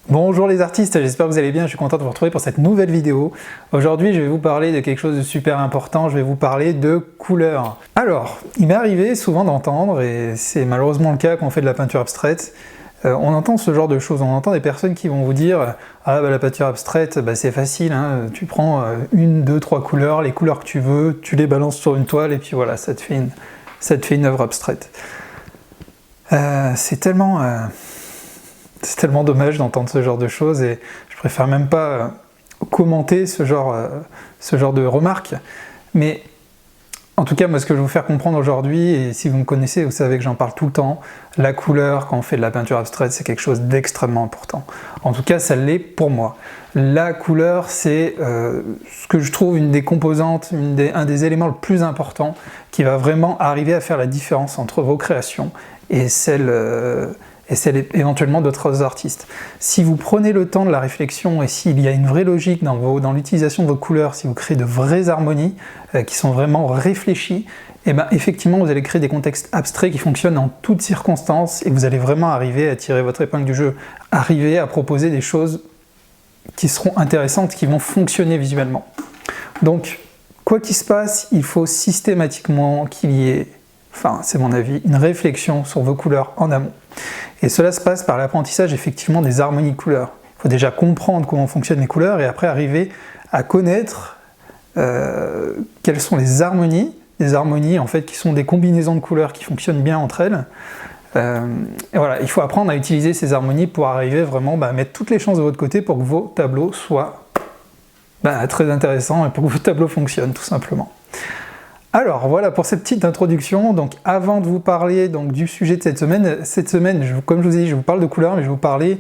Bonjour les artistes, j'espère que vous allez bien, je suis content de vous retrouver pour cette nouvelle vidéo. Aujourd'hui je vais vous parler de quelque chose de super important, je vais vous parler de couleurs. Alors, il m'est arrivé souvent d'entendre, et c'est malheureusement le cas quand on fait de la peinture abstraite, on entend ce genre de choses, on entend des personnes qui vont vous dire « Ah bah la peinture abstraite, c'est facile, hein, tu prends une, deux, trois couleurs, les couleurs que tu veux, tu les balances sur une toile et puis voilà, ça te fait une œuvre abstraite. » C'est tellement dommage d'entendre ce genre de choses et je préfère même pas commenter ce genre de remarques. Mais en tout cas, moi ce que je vais vous faire comprendre aujourd'hui, et si vous me connaissez, vous savez que j'en parle tout le temps, la couleur quand on fait de la peinture abstraite, c'est quelque chose d'extrêmement important. En tout cas, ça l'est pour moi. La couleur, c'est ce que je trouve une des composantes, un des éléments le plus importants qui va vraiment arriver à faire la différence entre vos créations et celle éventuellement d'autres artistes. Si vous prenez le temps de la réflexion et s'il y a une vraie logique dans l'utilisation de vos couleurs, si vous créez de vraies harmonies qui sont vraiment réfléchies, et effectivement vous allez créer des contextes abstraits qui fonctionnent en toutes circonstances et vous allez vraiment arriver à tirer votre épingle du jeu, arriver à proposer des choses qui seront intéressantes, qui vont fonctionner visuellement. Donc, quoi qu'il se passe, il faut systématiquement qu'il y ait, enfin c'est mon avis, une réflexion sur vos couleurs en amont. Et cela se passe par l'apprentissage effectivement des harmonies de couleurs. Il faut déjà comprendre comment fonctionnent les couleurs et après arriver à connaître quelles sont les harmonies en fait qui sont des combinaisons de couleurs qui fonctionnent bien entre elles. Et voilà, il faut apprendre à utiliser ces harmonies pour arriver vraiment à mettre toutes les chances de votre côté pour que vos tableaux soient très intéressants et pour que vos tableaux fonctionnent tout simplement. Alors voilà pour cette petite introduction. Donc avant de vous parler du sujet de cette semaine, comme je vous ai dit, je vous parle de couleurs, mais je vais vous parler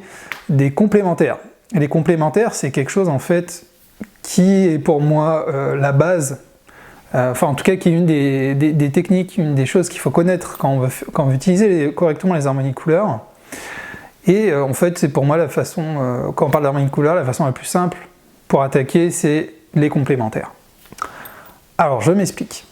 des complémentaires. Et les complémentaires, c'est quelque chose en fait qui est pour moi la base, enfin en tout cas qui est une des techniques, une des choses qu'il faut connaître quand on veut utiliser correctement les harmonies de couleurs. Et en fait c'est pour moi la façon, quand on parle d'harmonie de couleurs, la façon la plus simple pour attaquer, c'est les complémentaires. Alors je m'explique.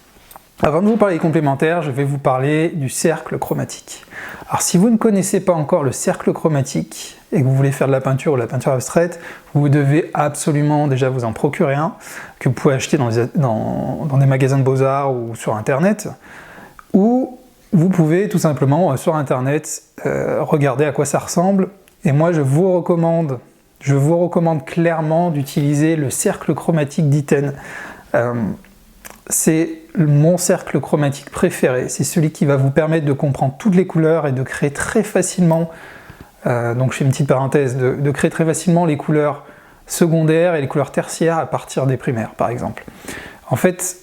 Avant de vous parler des complémentaires, je vais vous parler du cercle chromatique. Alors si vous ne connaissez pas encore le cercle chromatique et que vous voulez faire de la peinture ou de la peinture abstraite, vous devez absolument déjà vous en procurer un, que vous pouvez acheter dans des magasins de beaux-arts ou sur internet, ou vous pouvez tout simplement sur internet regarder à quoi ça ressemble. Et moi je vous recommande clairement d'utiliser le cercle chromatique d'Iten. C'est mon cercle chromatique préféré, c'est celui qui va vous permettre de comprendre toutes les couleurs et de créer très facilement, donc je fais une petite parenthèse, de créer très facilement les couleurs secondaires et les couleurs tertiaires à partir des primaires par exemple. En fait,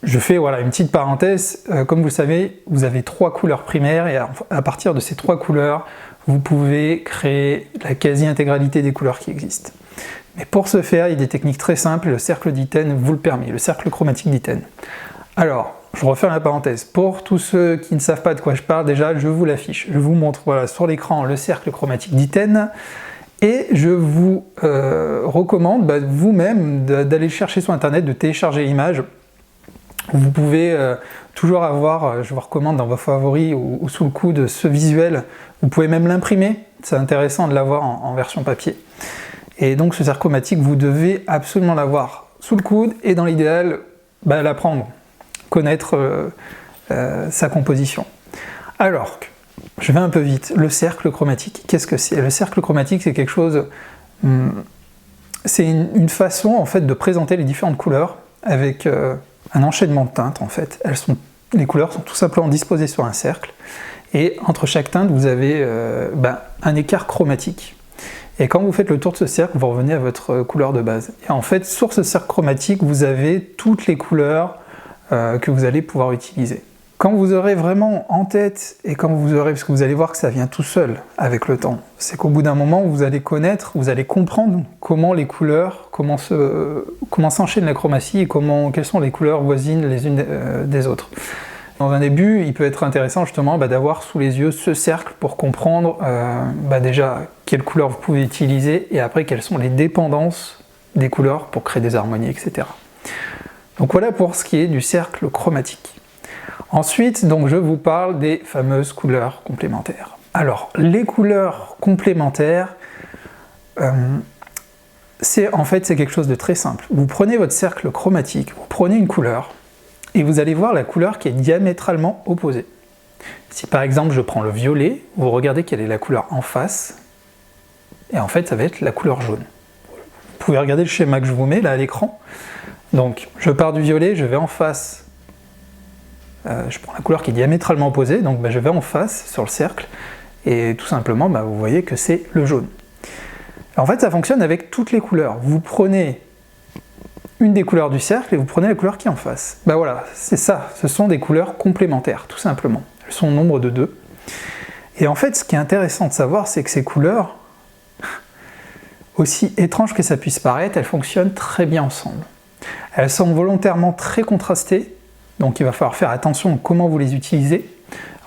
je fais une petite parenthèse, comme vous le savez, vous avez 3 couleurs primaires et à partir de ces 3 couleurs, vous pouvez créer la quasi-intégralité des couleurs qui existent. Mais pour ce faire, il y a des techniques très simples, le cercle d'Iten vous le permet, le cercle chromatique d'Iten. Alors, je referme la parenthèse. Pour tous ceux qui ne savent pas de quoi je parle, déjà, je vous l'affiche. Je vous montre sur l'écran le cercle chromatique d'Iten. Et je vous recommande vous-même d'aller le chercher sur internet, de télécharger l'image. Vous pouvez toujours avoir, je vous recommande dans vos favoris ou sous le coude ce visuel. Vous pouvez même l'imprimer, c'est intéressant de l'avoir en version papier. Et donc ce cercle chromatique, vous devez absolument l'avoir sous le coude et dans l'idéal, l'apprendre, connaître sa composition. Alors, je vais un peu vite, le cercle chromatique, qu'est-ce que c'est? Le cercle chromatique, c'est quelque chose, c'est une façon en fait de présenter les différentes couleurs avec un enchaînement de teintes en fait. Les couleurs sont tout simplement disposées sur un cercle et entre chaque teinte, vous avez un écart chromatique. Et quand vous faites le tour de ce cercle, vous revenez à votre couleur de base. Et en fait, sur ce cercle chromatique, vous avez toutes les couleurs que vous allez pouvoir utiliser. Quand vous aurez vraiment en tête, et parce que vous allez voir que ça vient tout seul avec le temps, c'est qu'au bout d'un moment, vous allez connaître, vous allez comprendre comment les couleurs, comment s'enchaîne la chromatie et quelles sont les couleurs voisines les unes des autres. Dans un début, il peut être intéressant justement d'avoir sous les yeux ce cercle pour comprendre déjà quelles couleurs vous pouvez utiliser et après quelles sont les dépendances des couleurs pour créer des harmonies, etc. Donc voilà pour ce qui est du cercle chromatique. Ensuite, je vous parle des fameuses couleurs complémentaires. Alors, les couleurs complémentaires, en fait, c'est quelque chose de très simple. Vous prenez votre cercle chromatique, vous prenez une couleur, et vous allez voir la couleur qui est diamétralement opposée. Si par exemple je prends le violet, vous regardez quelle est la couleur en face, et en fait ça va être la couleur jaune. Vous pouvez regarder le schéma que je vous mets là à l'écran. Donc je pars du violet, je vais en face, je prends la couleur qui est diamétralement opposée, donc je vais en face sur le cercle, et tout simplement vous voyez que c'est le jaune. En fait ça fonctionne avec toutes les couleurs. Vous prenez une des couleurs du cercle et vous prenez la couleur qui est en face. Voilà, c'est ça, ce sont des couleurs complémentaires, tout simplement. Elles sont au nombre de 2. Et en fait, ce qui est intéressant de savoir, c'est que ces couleurs, aussi étranges que ça puisse paraître, elles fonctionnent très bien ensemble. Elles sont volontairement très contrastées, donc il va falloir faire attention à comment vous les utilisez,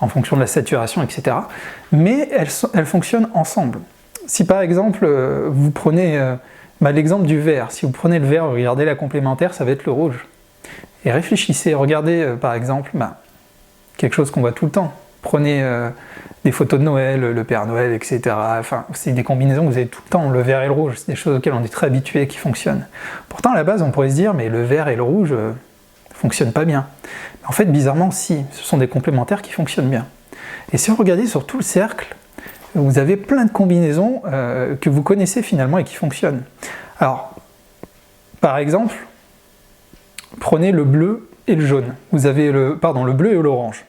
en fonction de la saturation, etc. Mais elles fonctionnent ensemble. Si par exemple, vous prenez l'exemple du vert, si vous prenez le vert, regardez la complémentaire, ça va être le rouge. Et réfléchissez, regardez par exemple, quelque chose qu'on voit tout le temps. Prenez des photos de Noël, le Père Noël, etc. Enfin, c'est des combinaisons que vous avez tout le temps, le vert et le rouge, c'est des choses auxquelles on est très habitué et qui fonctionnent. Pourtant, à la base, on pourrait se dire, mais le vert et le rouge ne fonctionnent pas bien. Mais en fait, bizarrement, si, ce sont des complémentaires qui fonctionnent bien. Et si vous regardez sur tout le cercle, vous avez plein de combinaisons que vous connaissez finalement et qui fonctionnent. Alors, par exemple, prenez le bleu et le jaune. Vous avez le bleu et l'orange.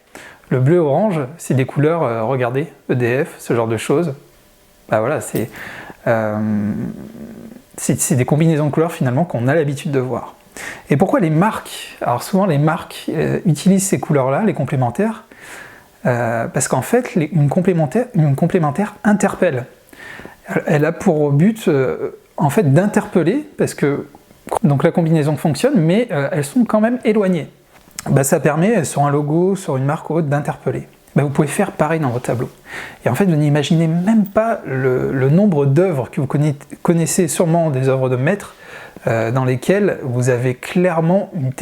Le bleu et orange, c'est des couleurs, regardez, EDF, ce genre de choses. Voilà, c'est des combinaisons de couleurs finalement qu'on a l'habitude de voir. Et pourquoi les marques? Alors souvent les marques utilisent ces couleurs-là, les complémentaires, parce qu'en fait, une complémentaire interpelle. Elle a pour but en fait d'interpeller, parce que donc la combinaison fonctionne, mais elles sont quand même éloignées. Ça permet sur un logo, sur une marque ou autre, d'interpeller. Vous pouvez faire pareil dans vos tableaux. Et en fait, vous n'imaginez même pas le nombre d'œuvres que vous connaissez sûrement, des œuvres de maîtres, dans lesquelles vous avez clairement une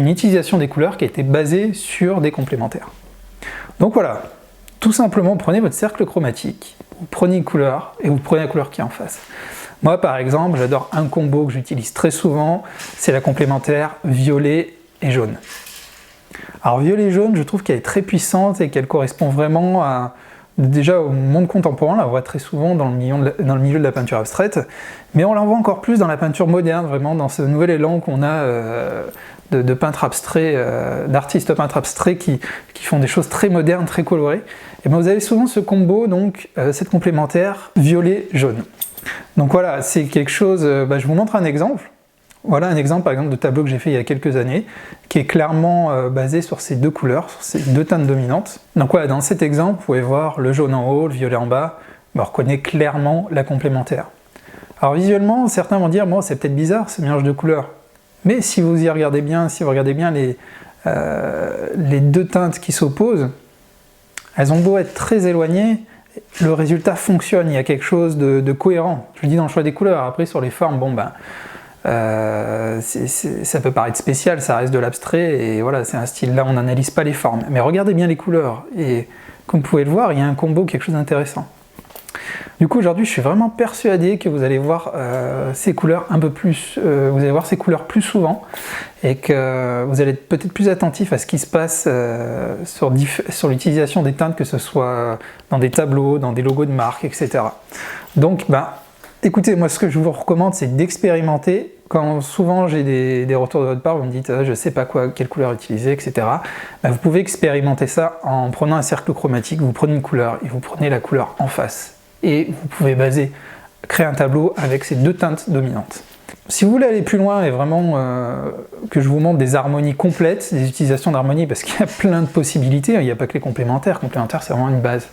utilisation des couleurs qui a été basée sur des complémentaires. Donc voilà, tout simplement, prenez votre cercle chromatique, vous prenez une couleur et vous prenez la couleur qui est en face. Moi, par exemple, j'adore un combo que j'utilise très souvent, c'est la complémentaire violet et jaune. Alors violet et jaune, je trouve qu'elle est très puissante et qu'elle correspond vraiment déjà au monde contemporain, on la voit très souvent dans le milieu de la peinture abstraite, mais on la voit encore plus dans la peinture moderne, vraiment dans ce nouvel élan qu'on a de peintres abstraits, d'artistes peintres abstraits qui font des choses très modernes, très colorées. Et vous avez souvent ce combo, donc cette complémentaire violet-jaune. Donc voilà, c'est quelque chose, je vous montre un exemple. Voilà un exemple par exemple de tableau que j'ai fait il y a quelques années, qui est clairement basé sur ces deux couleurs, sur ces deux teintes dominantes. Donc voilà, dans cet exemple, vous pouvez voir le jaune en haut, le violet en bas, on reconnaît clairement la complémentaire. Alors visuellement, certains vont dire, c'est peut-être bizarre ce mélange de couleurs. Mais si vous y regardez bien, si vous regardez bien les deux teintes qui s'opposent, elles ont beau être très éloignées, le résultat fonctionne, il y a quelque chose de cohérent. Je le dis dans le choix des couleurs, après sur les formes, ça peut paraître spécial, ça reste de l'abstrait, et voilà, c'est un style, là on n'analyse pas les formes. Mais regardez bien les couleurs, et comme vous pouvez le voir, il y a un combo, quelque chose d'intéressant. Du coup, aujourd'hui, je suis vraiment persuadé que vous allez voir ces couleurs un peu plus, vous allez voir ces couleurs plus souvent, et que vous allez être peut-être plus attentif à ce qui se passe sur l'utilisation des teintes, que ce soit dans des tableaux, dans des logos de marque, etc. Donc, écoutez, moi ce que je vous recommande, c'est d'expérimenter. Quand souvent j'ai des retours de votre part, vous me dites je sais pas quelle couleur utiliser, etc. Vous pouvez expérimenter ça en prenant un cercle chromatique, vous prenez une couleur et vous prenez la couleur en face. Et vous pouvez créer un tableau avec ces deux teintes dominantes. Si vous voulez aller plus loin et vraiment que je vous montre des harmonies complètes, des utilisations d'harmonie, parce qu'il y a plein de possibilités, il n'y a pas que les complémentaires, c'est vraiment une base.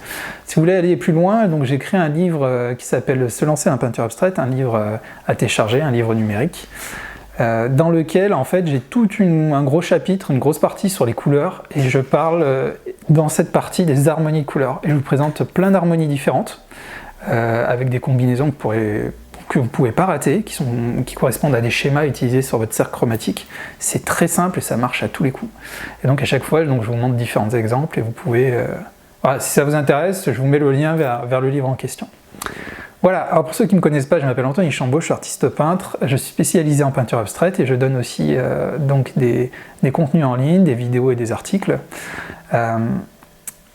Si vous voulez aller plus loin, donc j'ai créé un livre qui s'appelle Se lancer en peinture abstraite, un livre à télécharger, un livre numérique, dans lequel en fait j'ai tout un gros chapitre, une grosse partie sur les couleurs, et je parle dans cette partie des harmonies de couleurs, et je vous présente plein d'harmonies différentes, avec des combinaisons que vous ne pouvez pas rater, qui correspondent à des schémas utilisés sur votre cercle chromatique. C'est très simple et ça marche à tous les coups. Et donc à chaque fois, je vous montre différents exemples et vous pouvez... voilà, si ça vous intéresse, je vous mets le lien vers le livre en question. Voilà, alors pour ceux qui ne me connaissent pas, je m'appelle Anthony Chambaud, je suis artiste peintre, je suis spécialisé en peinture abstraite et je donne aussi donc des contenus en ligne, des vidéos et des articles.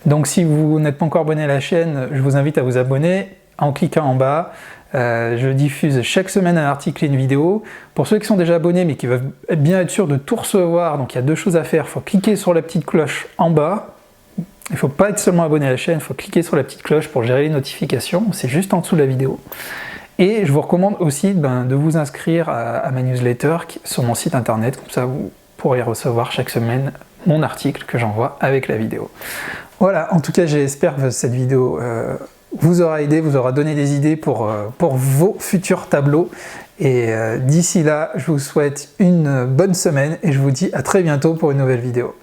Donc si vous n'êtes pas encore abonné à la chaîne, je vous invite à vous abonner en cliquant en bas. Je diffuse chaque semaine un article et une vidéo. Pour ceux qui sont déjà abonnés mais qui veulent bien être sûrs de tout recevoir, donc il y a deux choses à faire. Il faut cliquer sur la petite cloche en bas. Il ne faut pas être seulement abonné à la chaîne, il faut cliquer sur la petite cloche pour gérer les notifications. C'est juste en dessous de la vidéo. Et je vous recommande aussi de vous inscrire à ma newsletter sur mon site internet. Comme ça, vous pourrez recevoir chaque semaine mon article que j'envoie avec la vidéo. Voilà, en tout cas, j'espère que cette vidéo vous aura aidé, vous aura donné des idées pour vos futurs tableaux. Et d'ici là, je vous souhaite une bonne semaine et je vous dis à très bientôt pour une nouvelle vidéo.